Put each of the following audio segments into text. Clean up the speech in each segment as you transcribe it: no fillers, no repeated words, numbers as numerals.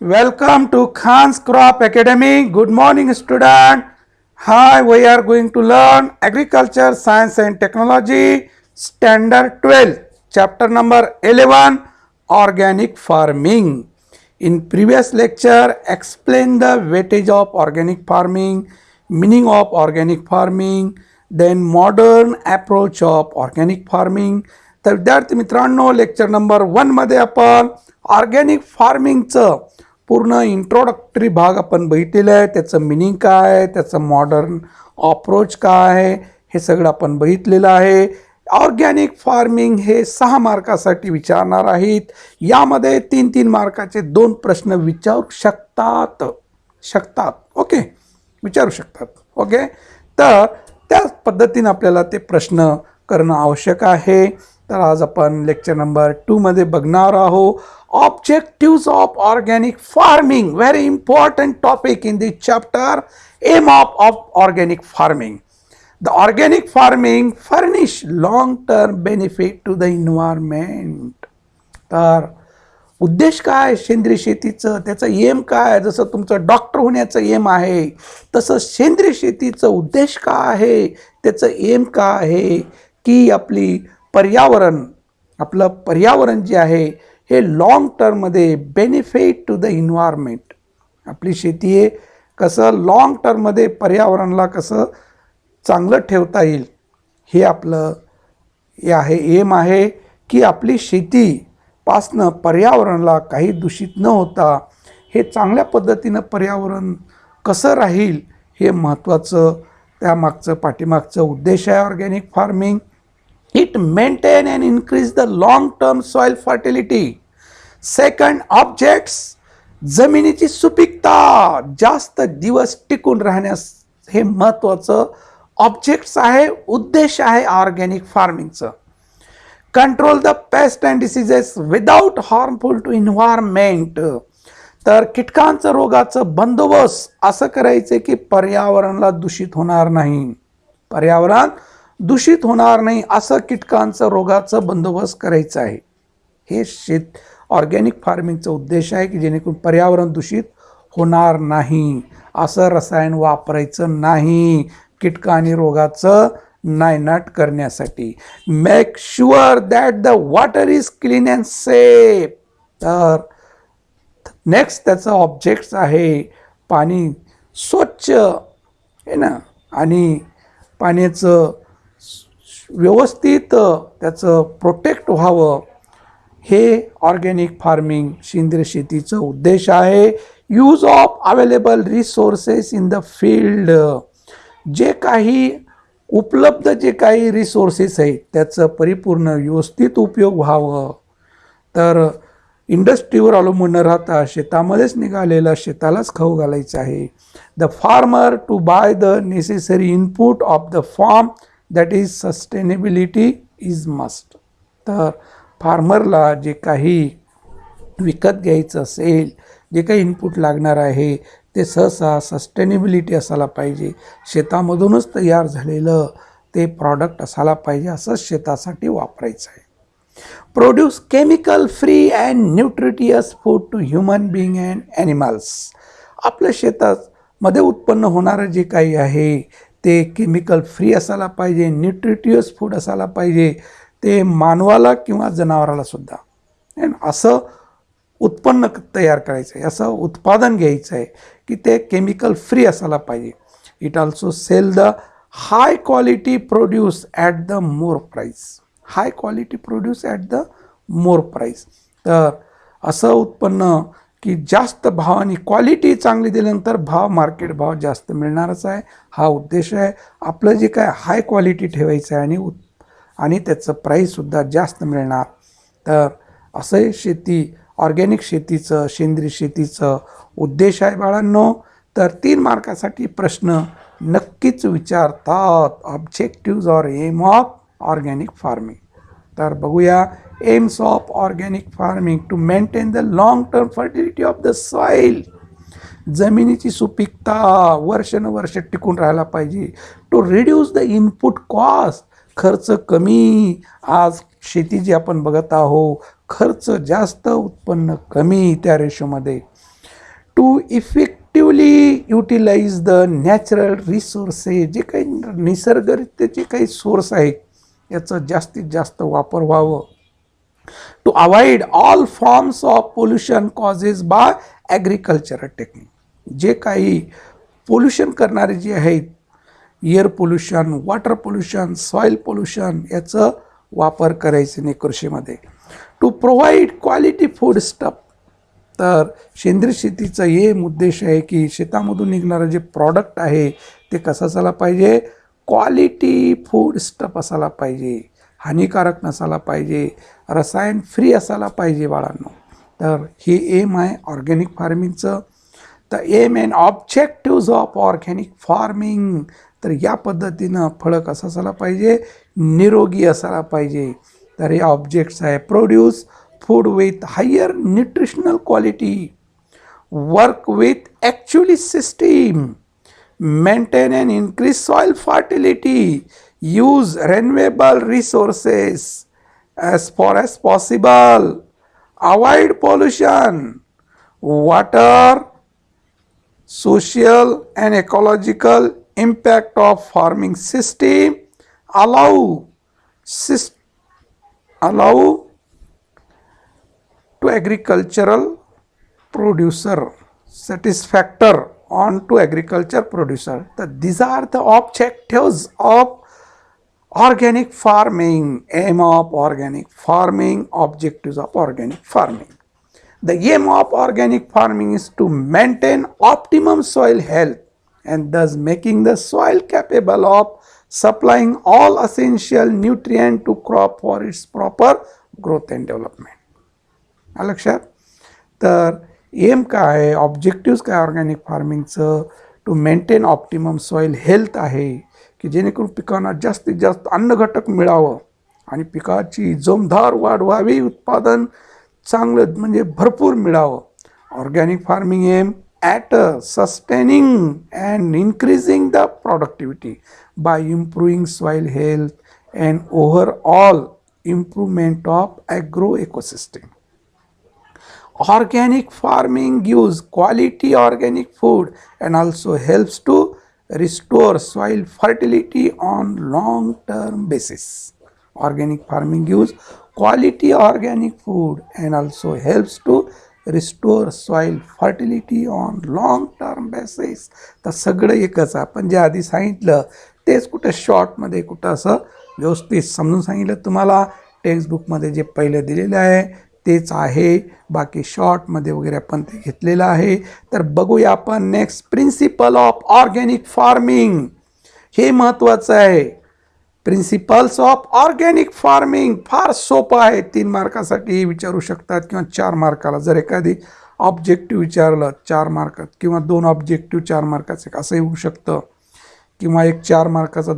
Welcome to Khan's Crop Academy. Good morning, student. Hi, we are going to learn Agriculture, Science and Technology, Standard 12, Chapter number 11, Organic Farming. In previous lecture, explain the weightage of organic farming, meaning of organic farming, then modern approach of organic farming. तर विद्यार्थी मित्रांनो, lecture number 1 मध्ये आपण organic फार्मिंगचं पूर्ण introductory भाग आपण बघितलेला आहे. त्याचं मिनिंग काय आहे, त्याचं मॉडर्न अप्रोच काय आहे, हे सगळं आपण बघितलेलं आहे. ऑर्गॅनिक फार्मिंग हे 6 मार्कासाठी विचारणार आहेत. यामध्ये 3-3 मार्काचे 2 प्रश्न विचारू शकतात. ओके, विचारू शकतात. ओके, तर त्याच पद्धतीने आपल्याला ते प्रश्न करणं आवश्यक आहे. तर आज आपण लेक्चर नंबर 2 मध्ये बघणार आहोत objectives of organic farming. Very important topic in this chapter. Aim of organic farming. The organic farming furnish long-term benefit to the environment. तर उद्देश काय सेंद्रिय शेतीचं, त्याचं एम काय? जसं तुमचं डॉक्टर होण्याचं एम आहे, तसं सेंद्रिय शेतीचं उद्देश काय आहे, त्याचं एम काय आहे की आपलं पर्यावरण जे आहे हे लॉंग टर्ममध्ये बेनिफिट टू द इन्व्हायरमेंट. आपली शेती हे कसं लॉंग टर्ममध्ये पर्यावरणाला कसं चांगलं ठेवता येईल, हे आपलं हे आहे एम आहे की आपली शेतीपासनं पर्यावरणाला काही दूषित न होता हे चांगल्या पद्धतीनं पर्यावरण कसं राहील हे महत्त्वाचं त्यामागचं पाठीमागचं उद्देश आहे organic farming. It maintain and increase the long term soil fertility. Second, objects जमिनीची सुपीकता जास्त दिवस टिकून राहण्यास हे महत्त्वाचं ऑब्जेक्ट्स आहे, उद्देश आहे ऑर्गॅनिक फार्मिंगचं. Control the pest and diseases without harmful to environment. तर कीटकांचं रोगाचं बंदोबस्त असं करायचं की पर्यावरणाला दूषित होणार नाही, पर्यावरण दूषित होणार नाही असं कीटकांचं रोगाचं बंदोबस्त करायचं आहे. हे ऑर्गॅनिक फार्मिंगचा उद्देश आहे की जेणेकरून पर्यावरण दूषित होणार नाही, असं रसायन वापरायचं नाही कीटक आणि रोगाचं नायनाट करण्यासाठी. Make sure that the water is clean and safe. तर नेक्स्ट त्याचं ऑब्जेक्ट्स आहे पाणी स्वच्छ आहे ना, आणि पाण्याचं व्यवस्थित त्याचं प्रोटेक्ट व्हावं, हे ऑर्गॅनिक फार्मिंग सेंद्रिय शेतीचं उद्देश आहे. Use of available resources in the field. जे काही उपलब्ध जे काही रिसोर्सेस आहेत त्याचं परिपूर्ण व्यवस्थित उपयोग व्हावं. तर इंडस्ट्रीवर अवलंबून न राहता शेतामध्येच निघालेला शेतालाच खाऊ घालायचं आहे. The farmer to buy the necessary input of the farm that is sustainability is must. तर फार्मरला जे काही विकत घ्यायचं असेल, जे काही इनपुट लागणार आहे ते सहसा सस्टेनेबिलिटी असायला पाहिजे, शेतामधूनच तयार झालेलं ते प्रॉडक्ट असायला पाहिजे, असं शेतासाठी वापरायचं आहे. Produce chemical free and nutritious food to human being and animals. आपल्या शेतामध्ये उत्पन्न होणारं जे काही आहे ते केमिकल फ्री असायला पाहिजे, न्यूट्रिटियस फूड असायला पाहिजे, ते मानवाला किंवा जनावराला सुद्धा असं उत्पन्न तयार करायचं आहे, असं उत्पादन घ्यायचं आहे की ते केमिकल फ्री असायला पाहिजे. It also sell the high quality produce at the more price. High quality produce at the more price. तर असं उत्पन्न की जास्त भावाने क्वालिटी चांगली दिल्यानंतर मार्केट भाव जास्त मिळणारच आहे, हा उद्देश आहे. आपलं जे काय हाय क्वालिटी ठेवायचं आहे आणि त्याचं प्राईससुद्धा जास्त मिळणार. तर असं शेती ऑर्गॅनिक शेतीचं सेंद्रिय शेतीचं उद्देश आहे बाळांनो. तर 3 मार्कासाठी प्रश्न नक्कीच विचारतात, objectives or aim of organic farming. तर बघूया aims of organic farming. To maintain the long term fertility of the soil. जमिनीची सुपीकता वर्षानुवर्ष टिकून राहायला पाहिजे. To reduce the input cost. खर्च कमी. आज शेती जी आपण बघत आहोत, खर्च जास्त उत्पन्न कमी त्या रेशोमध्ये. To effectively utilise the natural resources, जे काही निसर्गरित्या जे काही सोर्स आहेत याचं जास्तीत जास्त वापर व्हावं. To avoid all forms of pollution causes by agricultural technique, जे काही पोल्युशन करणारे जे आहेत, air pollution, water pollution, soil pollution, याचं वापर करायचं नाही कृषीमध्ये. To provide quality food stuff, तर सेंद्रिय शेतीचा हे उद्देश आहे की शेतामधून निघणारं जे प्रॉडक्ट आहे ते कसं असायला पाहिजे, क्वालिटी फूड स्टफ असायला पाहिजे, हानिकारक नसायला पाहिजे, रसायन फ्री असायला पाहिजे बाळांनो. तर हे एम आहे ऑर्गॅनिक फार्मिंगचं. The aim and objectives of organic farming, तर या पद्धतीनं फळं कसं असायला पाहिजे, निरोगी असायला पाहिजे. तर हे ऑब्जेक्ट्स आहे, produce food with higher nutritional quality, work with actually system, maintain and increase soil fertility, use renewable resources as far as possible, avoid pollution, water, social and ecological impact of farming system, allow to agricultural producer, satisfactor on to agriculture producer. These are the objectives of organic farming, aim of organic farming, objectives of organic farming. The aim of organic farming is to maintain optimum soil health and thus making the soil capable of supplying all essential nutrients to crop for its proper growth and development. लक्षात. तर M काय आहे, objectives काय organic फार्मिंगचं, to maintain optimum soil health आहे की जेणेकरून पिकांना जास्तीत जास्त अन्नघटक मिळावं आणि पिकाची जोमदार वाढ व्हावी, उत्पादन चांगलं म्हणजे भरपूर मिळावं. Organic farming aim at sustaining and increasing the productivity by improving soil health and overall improvement of agro ecosystem. Organic farming gives quality organic food and also helps to restore soil fertility on long term basis. Organic farming gives quality organic food and also helps to restore soil fertility on long term basis. तर सगळं एकच आपण जे आधी सांगितलं तेच कुठं शॉर्टमध्ये कुठं असं व्यवस्थित समजून सांगितलं तुम्हाला. टेक्स्टबुकमध्ये जे पहिलं दिलेलं आहे तेच आहे, बाकी शॉर्टमध्ये वगैरे आपण ते घेतलेलं आहे. तर बघूया आपण next, principle of organic farming. हे महत्त्वाचं आहे. प्रिन्सिपल्स ऑफ ऑर्गॅनिक फार्मिंग फार सोपं आहे, 3 मार्कासाठी विचारू शकतात किंवा 4 मार्काला. जर एखादी ऑब्जेक्टिव्ह विचारलं 4 मार्कात किंवा 2 ऑब्जेक्टिव्ह 4 मार्काचे असंही होऊ शकतं, किंवा एक 4 मार्काचा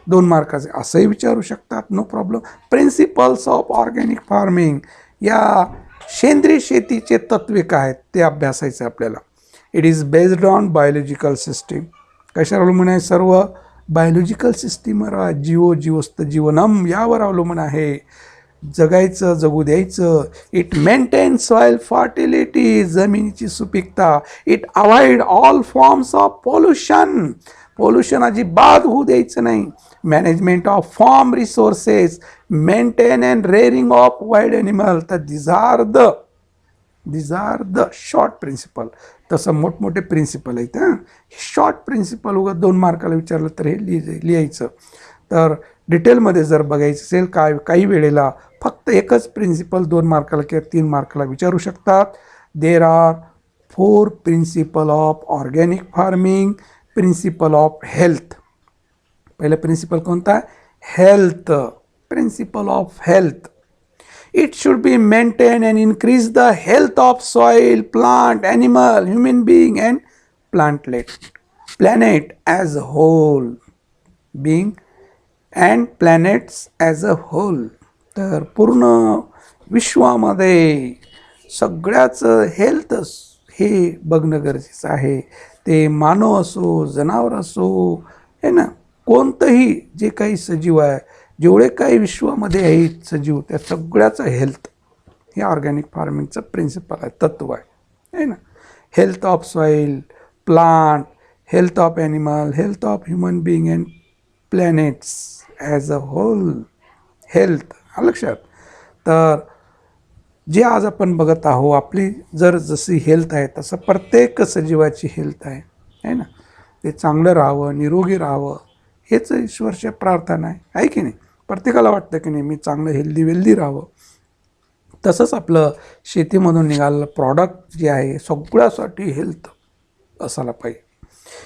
2 मार्काचे असंही विचारू शकतात, no problem. Principles of organic farming, या सेंद्रिय शेतीचे तत्वे काय आहेत ते अभ्यासायचं आपल्याला. It is based on biological system. कशावर अवलंबून आहे, सर्व बायोलॉजिकल सिस्टीमवर, जीवस्त जीवनम यावर अवलंबून आहे. जगायचं, जगू द्यायचं. इट मेंटेन सॉईल फर्टिलिटी, जमिनीची सुपीकता. It avoid all forms of pollution, pollution अजिबात होऊ द्यायचं नाही. Management of farm resources, maintain and rearing of wild animal. तर these are the short principle. तसं मोठमोठे प्रिन्सिपल आहेत. शॉर्ट प्रिन्सिपल उगा 2 मार्काला विचारलं तर हे लिहायचं. तर डिटेलमध्ये जर बघायचं असेल काही वेळेला फक्त एकच प्रिन्सिपल 2 मार्काला किंवा 3 मार्काला विचारू शकतात. There are 4 principle of organic farming. Principle of health, पहिलं प्रिन्सिपल कोणता, health. Principle of health, it should be maintain and increase the health of soil, plant, animal, human being and planet as a whole. Being and planets as a whole. तर पूर्ण विश्वामध्ये सगळ्याचं health हे बघणं गरजेचं आहे. ते मानव असो, जनावर असो, है ना, कोणतंही जे काही सजीव आहे, जेवढे काही विश्वामध्ये आहेत सजीव, त्या सगळ्याचं हेल्थ हे ऑर्गॅनिक फार्मिंगचं प्रिन्सिपल आहे, तत्व आहे, है ना. health of soil, plant, health of animal, health of human being and planets as a whole. Health लक्षात. तर जे आज आपण बघत आहो, आपली जर जशी हेल्थ आहे तसं प्रत्येक सजीवाची हेल्थ आहे ना. ते चांगलं राहावं, निरोगी राहावं, हेच ईश्वरची प्रार्थना आहे की नाही. प्रत्येकाला वाटतं की नाही मी चांगलं हेल्दी वेल्दी राहावं. तसंच आपलं शेतीमधून निघालेलं प्रॉडक्ट जे आहे सगळ्यासाठी हेल्थ असायला पाहिजे.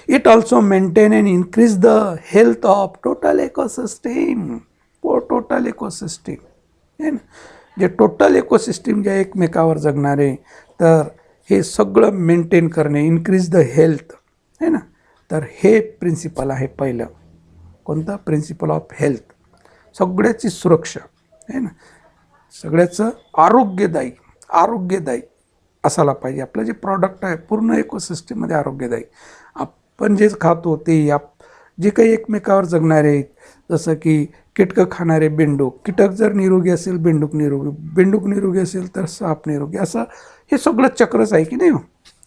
It also maintain and increase the health of total ecosystem. Total ecosystem आहे ना, जे टोटल इकोसिस्टीम जे एकमेकावर जगणारे, तर हे सगळं मेंटेन करणे, इन्क्रीज द हेल्थ आहे ना. तर हे प्रिन्सिपल आहे पहिलं. कोणतं? Principle of health. सगळ्याची सुरक्षा आहे ना, सगळ्याचं आरोग्यदायी असायला पाहिजे. आपलं जे प्रॉडक्ट आहे पूर्ण इकोसिस्टीममध्ये आरोग्यदायी. आपण जे खातो ते जे काही एकमेकावर जगणारे, जसं की कीटकं खाणारे बेंडूक, कीटक जर निरोगी असेल बेंडूक निरोगी, बेंडूक निरोगी असेल तर साप निरोगी, असं हे सगळं चक्रच आहे की नाही.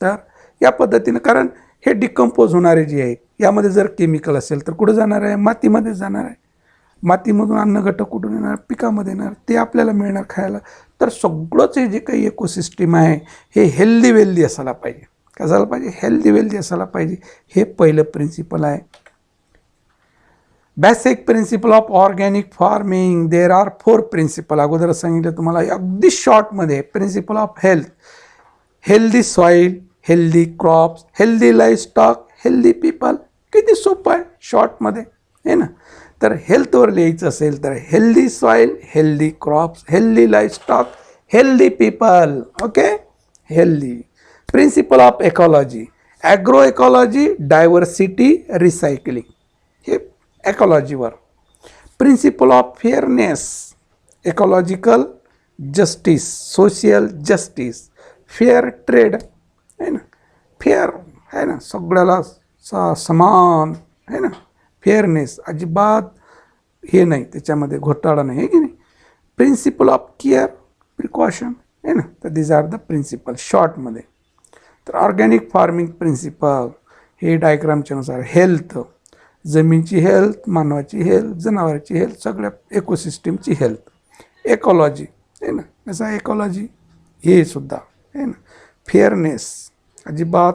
तर या पद्धतीनं, कारण हे डिकम्पोज होणारे जे आहेत यामध्ये जर केमिकल असेल तर कुठं जाणार आहे? मातीमध्ये जाणार आहे. मातीमधून अन्न घटक कुठून येणार? पिकामध्ये येणार, ते आपल्याला मिळणार खायला. तर सगळंच हे जे काही इकोसिस्टीम आहे हे हेल्दी वेल्दी असायला पाहिजे. कसायला पाहिजे? हेल्दी वेल्दी असायला पाहिजे. हे पहिलं प्रिन्सिपल आहे. Basic principle of organic farming. There are 4 principle. अगोदर सांगितलं तुम्हाला अगदी शॉर्टमध्ये. Principle of health, healthy soil, healthy crops, healthy livestock, healthy people. किती सोपं आहे शॉर्टमध्ये आहे ना. तर हेल्थवर लिहायचं असेल तर healthy soil, healthy crops, healthy livestock, healthy people. Okay, healthy. Principle of ecology, agro ecology, diversity, recycling. हे इकॉलॉजीवर. Principle of fairness, ecological justice, social justice, fair trade आहे ना. फेअर आहे ना, सगळ्याला समान आहे ना. फेअरनेस, अजिबात हे नाही, त्याच्यामध्ये घोटाळा नाही आहे की नाही. प्रिन्सिपल ऑफ केअर, प्रिकॉशन आहे ना. तर दिज आर द प्रिन्सिपल शॉर्टमध्ये. तर ऑर्गॅनिक फार्मिंग प्रिन्सिपल हे डायग्रामच्या नुसार हेल्थ, जमीनची हेल्थ, मानवाची हेल्थ, जनावरांची हेल्थ, सगळ्या इकोसिस्टीमची हेल्थ. इकॉलॉजी आहे ना, कसं आहे इकॉलॉजी, हे सुद्धा आहे ना. फेअरनेस, अजिबात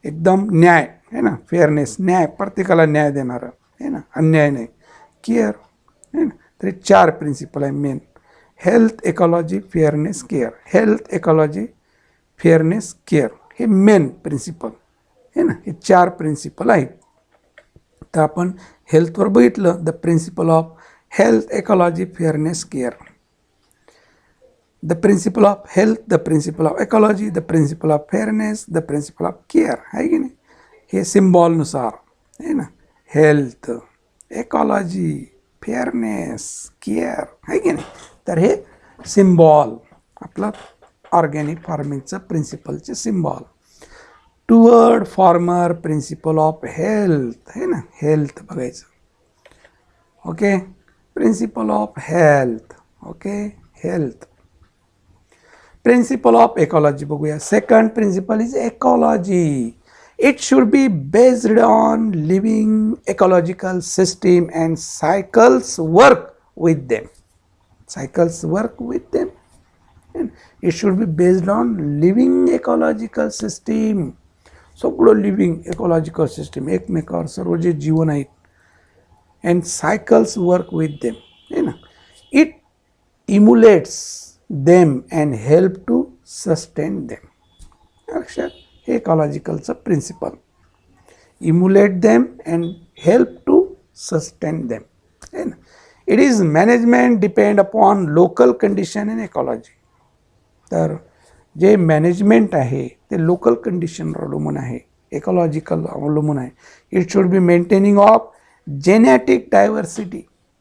एकदम न्याय आहे ना. फेअरनेस, न्याय, प्रत्येकाला न्याय देणारं आहे ना, अन्याय नाही. केअर आहे ना. तर 4 प्रिन्सिपल आहे main. Health, ecology, fairness, care. Health, ecology, fairness, care, हे मेन प्रिन्सिपल आहे ना. हे 4 प्रिन्सिपल आहेत. तर आपण हेल्थवर बघितलं, the principle of health, ecology, fairness, care. The principle of health, the principle of ecology, the principle of fairness, the principle of care आहे की नाही. हे सिम्बॉलनुसार आहे ना. हेल्थ, इकॉलॉजी, फेअरनेस, केअर आहे की नाही. तर हे सिम्बॉल आपलं ऑर्गॅनिक फार्मिंगचं प्रिन्सिपलचे symbol. Toward farmer, principle of health आहे ना. हेल्थ बघायचं. Okay, principle of health. Okay, health. Principle of ecology बघूया. Second principle is ecology. It should be based on living ecological system and cycles work with them. Cycles work with them. And it should be based on living ecological system. सगळं living ecological system, एकमेकावर सर्व जे जीवन आहेत. And cycles work with them आहे ना. It emulates them and help to sustain them. लक्षात, हे इकॉलॉजिकलचं principle. Emulate them and help to sustain them आहे ना. It is management depend upon local condition in ecology. तर जे मॅनेजमेंट आहे ते लोकल कंडिशनवर अवलंबून आहे, इकॉलॉजिकल अवलंबून आहे. It should be maintaining of genetic diversity.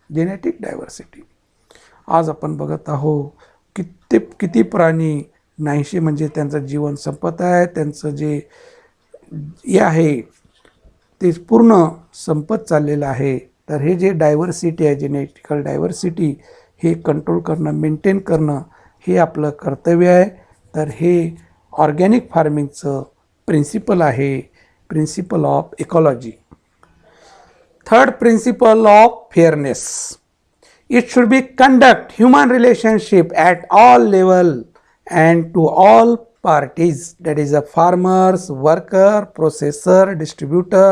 Genetic diversity आज आपण बघत आहोत, किती प्राणी नाहीसे म्हणजे त्यांचं जीवन संपत आहे. त्यांचं जे हे आहे ते पूर्ण संपत चाललेलं आहे. तर हे जे डायव्हर्सिटी आहे, जेनेटिकल डायव्हर्सिटी, हे कंट्रोल करणं, मेंटेन करणं हे आपलं कर्तव्य आहे. तर हे ऑर्गॅनिक फार्मिंगचं प्रिन्सिपल आहे principle of ecology. Third principle of fairness. It should be conduct human relationship at all level and to all parties, that is a farmers, worker, processor, distributor,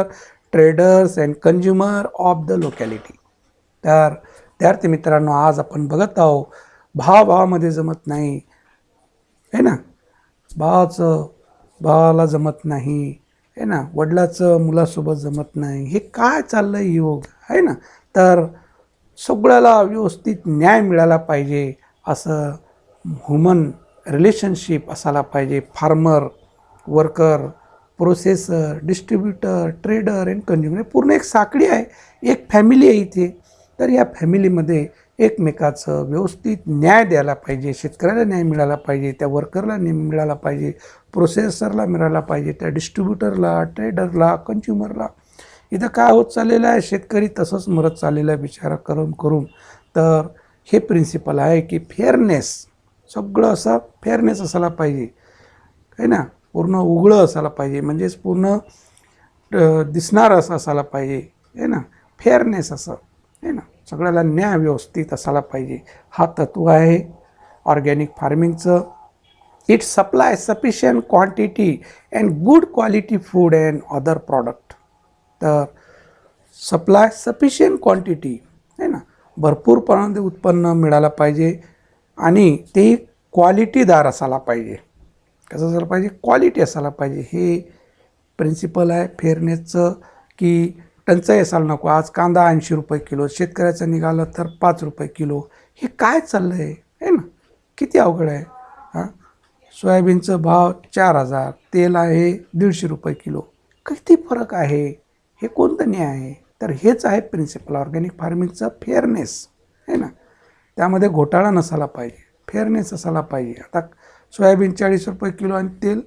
traders and consumer of the locality. तर विद्यार्थी मित्रांनो, आज आपण बघत आहोत भावामध्ये जमत नाही है ना, भावाला जमत नाही है ना, वडिलाचं मुलासोबत जमत नाही, हे काय चाललंय योग आहे ना. तर सगळ्याला व्यवस्थित न्याय मिळाला पाहिजे असं ह्युमन रिलेशनशिप असायला पाहिजे. Farmer, worker, processor, distributor, trader and consumer, पूर्ण एक साखळी आहे, एक फॅमिली आहे इथे. तर या फॅमिलीमध्ये एकमेकाचं व्यवस्थित न्याय द्यायला पाहिजे. शेतकऱ्याला न्याय मिळाला पाहिजे, त्या वर्करला न्याय मिळाला पाहिजे, प्रोसेसरला मिळाला पाहिजे, त्या डिस्ट्रीब्युटरला, ट्रेडरला, कंझ्युमरला. इथं काय होत चाललेलं आहे, शेतकरी तसंच मरत चाललेला आहे बिचारा करून करून. तर हे प्रिन्सिपल आहे की फेअरनेस, सगळं असं फेअरनेस असायला पाहिजे आहे ना, पूर्ण उघडं असायला पाहिजे, म्हणजेच पूर्ण दिसणारं असं असायला पाहिजे आहे ना, फेअरनेस असं आहे ना, सगळ्याला न्याय व्यवस्थित असायला पाहिजे. हा तत्व आहे ऑर्गॅनिक फार्मिंगचं. It supply sufficient quantity and good quality food and other product. तर सप्लाय सफिशियंट क्वांटिटी आहे ना, भरपूर प्रमाणात उत्पन्न मिळालं पाहिजे आणि ते क्वालिटीदार असायला पाहिजे. कसं असायला पाहिजे, क्वालिटी असायला पाहिजे. हे प्रिन्सिपल आहे फेअरनेसचं की टंचाई असायला नको. आज कांदा 80 रुपये किलो, शेतकऱ्याचं निघालं तर 5 रुपये किलो. हे काय चाललं आहे ना, किती अवघड आहे. हां, सोयाबीनचं भाव 4,000, तेल आहे 150 रुपये किलो. किती फरक आहे, हे कोणतं न्याय आहे. तर हेच आहे प्रिन्सिपल ऑर्गॅनिक फार्मिंगचं, फेअरनेस आहे ना. त्यामध्ये घोटाळा नसायला पाहिजे, फेअरनेस असायला पाहिजे. आता सोयाबीन 40 रुपये किलो आणि तेल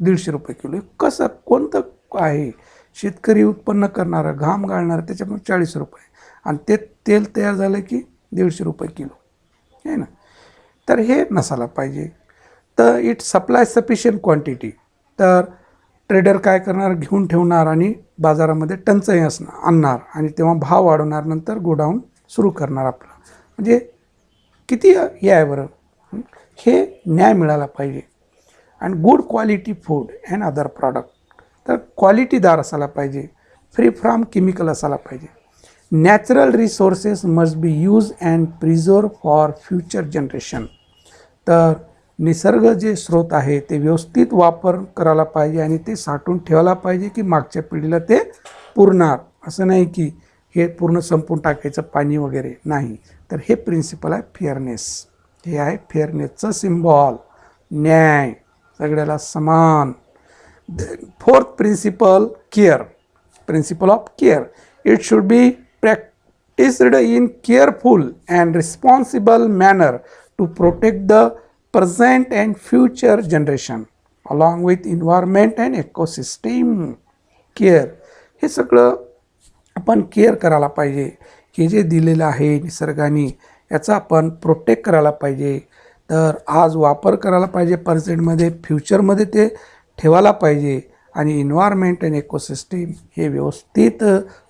150 रुपये किलो, कसं कोणतं आहे. शेतकरी उत्पन्न करणारं, घाम गाळणारं, त्याच्यामुळे 40 रुपये आणि ते तेल तयार झालं की 150 रुपये किलो आहे ना. तर हे नसायला पाहिजे. तर इट सप्लाय सफिशियंट क्वांटिटी. तर ट्रेडर काय करणार, घेऊन ठेवणार आणि बाजारामध्ये टंचाई आणणार आणि तेव्हा भाव वाढवणार, नंतर गोडाऊन सुरू करणार आपलं. म्हणजे किती हे आहे बरं. हे न्याय मिळाला पाहिजे. आणि good quality food and other product. तर क्वालिटीदार असायला पाहिजे, फ्री फ्रॉम केमिकल असायला पाहिजे. Natural resources must be use and preserve for future generation. तर निसर्ग जे स्रोत आहे ते व्यवस्थित वापर करायला पाहिजे आणि ते साठवून ठेवायला पाहिजे की मागच्या पिढीला ते पुरणार. असं नाही की हे पूर्ण संपून टाकायचं पाणी वगैरे नाही. तर हे प्रिन्सिपल आहे फेअरनेस. हे आहे फेअरनेसचं सिम्बॉल, न्याय, सगळ्याला समान. Fourth principle, care, principle of care. It should be practiced in careful and responsible manner to protect the present and future generation along with environment and ecosystem. Care, हे सगळं आपण care करायला पाहिजे. हे जे दिलेलं आहे निसर्गाने याचा आपण प्रोटेक्ट करायला पाहिजे. तर आज वापर करायला पाहिजे, प्रेझेंटमध्ये, फ्युचरमध्ये ते ठेवायला पाहिजे आणि एन्व्हायरमेंट आणि इकोसिस्टीम हे व्यवस्थित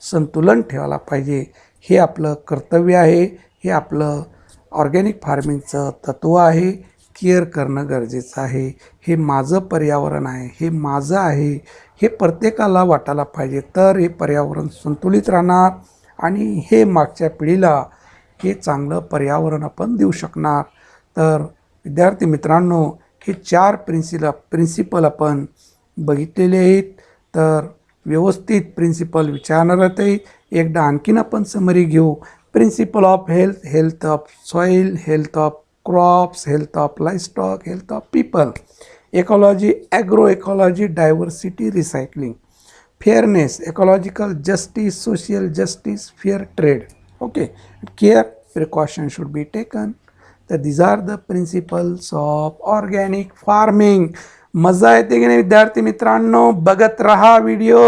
संतुलन ठेवायला पाहिजे. हे आपलं कर्तव्य आहे, हे आपलं ऑर्गॅनिक फार्मिंगचं तत्त्व आहे. केअर करणं गरजेचं आहे. हे माझं पर्यावरण आहे, हे माझं आहे, हे प्रत्येकाला वाटायला पाहिजे. तर हे पर्यावरण संतुलित राहणार आणि हे मागच्या पिढीला हे चांगलं पर्यावरण आपण देऊ शकणार. तर विद्यार्थी मित्रांनो, हे 4 प्रिन्सिपल आपण बघितलेले आहेत. तर व्यवस्थित प्रिन्सिपल विचारणार आहे. एकदा आणखीन आपण समरी घेऊ. Principle of health, health of soil, health of crops, health of livestock, health of people. Ecology, agro ecology, diversity, recycling. Fairness, ecological justice, social justice, fair trade. Okay. Care, precaution should be taken. तर these are the principles of organic farming. मजा येते की नाही विद्यार्थी मित्रांनो? बघत राहा video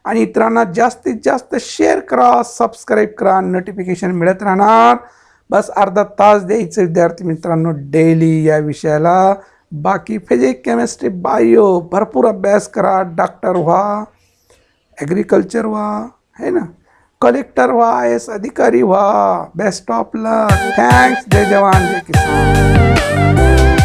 आणि इतरांना जास्तीत जास्त शेअर करा, सबस्क्राईब करा, नोटिफिकेशन मिळत राहणार. बस अर्धा तास द्यायचं विद्यार्थी मित्रांनो डेली या विषयाला. बाकी फिजिक्स केमिस्ट्री बायो भरपूर अभ्यास करा, डॉक्टर व्हा, ॲग्रिकल्चर व्हा, है ना, कलेक्टर व्हा, IAS अधिकारी व्हा. Best of luck. थँक्स. जय जवान जय किसान.